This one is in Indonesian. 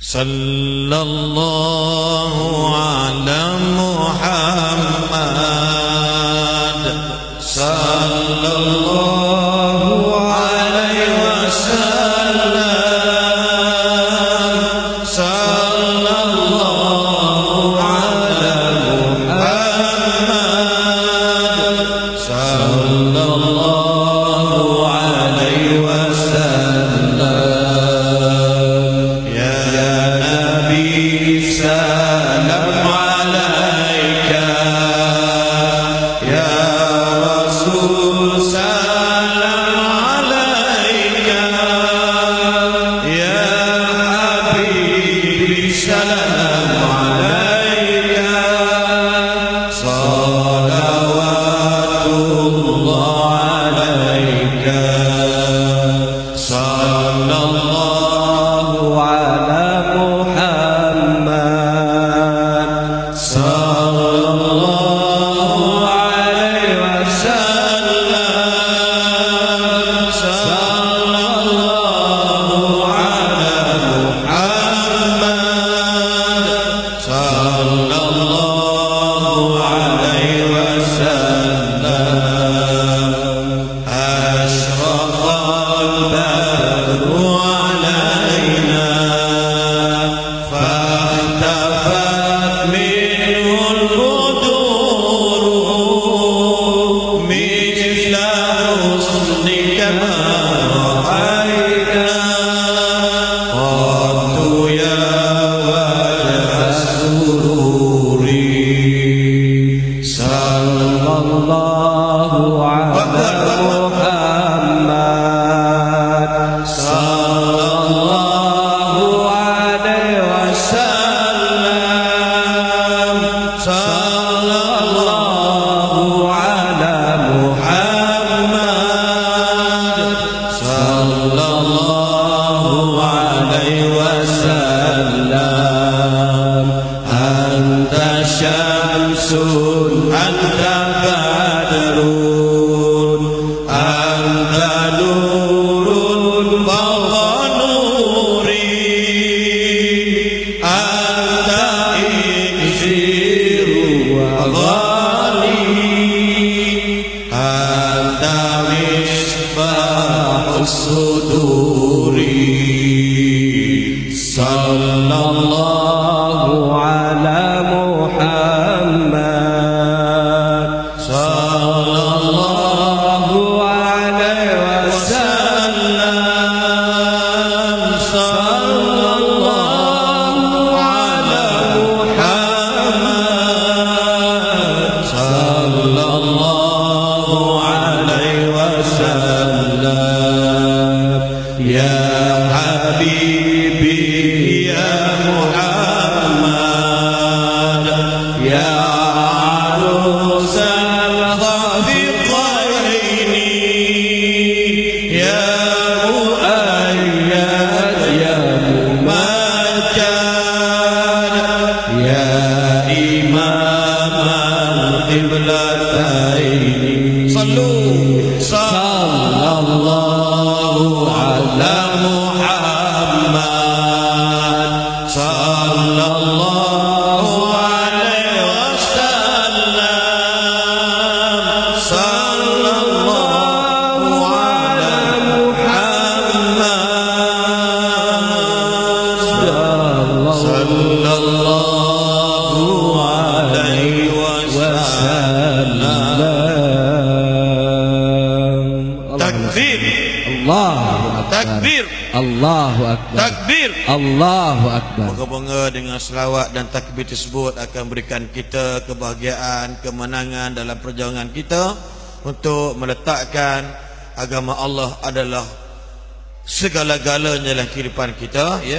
Sallallahu ala Muhammad, sallallahu alaihi wasallam, sallallahu ala Muhammad, sallallahu alaihi wasallam. Salam alaika ya Rasul, salam alaika ya Habibi, salam alaika, salawatullah alaika, sallallahu ala Muhammad, sallallahu alaihi wasallam, sallallahu ala Muhammad, sallallahu alaihi wasallam. Ashraqal badru alaina fahtafat minhul budur mithla husnika ma ra'ayna qattu ya wajha sururi, sallallahu ala Muhammad, sallallahu alaihi wasallam, sallallahu ala Muhammad, sallallahu alaihi wasallam. Anta syamsun, anta badrun, anta nurun fawqa nuri, anta iksiru wa ghali, anta misbahus suduri, sallallahu ala Muhammad, sallallahu alaihi wasallam, sallallahu ala Muhammad, sallallahu alaihi wasallam. Ya Habibi ya Muhammad, ya arusal khafiqaini, ya muayyad ya mumakan, ya imam al-qiblataini. Sallallahu ala Muhammad, sallallahu alaihi wasallam, sallallahu ala Muhammad, sallallahu alaihi wasallam. Takbir, Allahu Akbar, takbir, Allahu Akbar, takbir, Allahu Akbar. Moga-moga dengan selawat dan takbir tersebut akan berikan kita kebahagiaan, kemenangan dalam perjuangan kita untuk meletakkan agama Allah adalah segala-galanya dalam kehidupan kita, ya.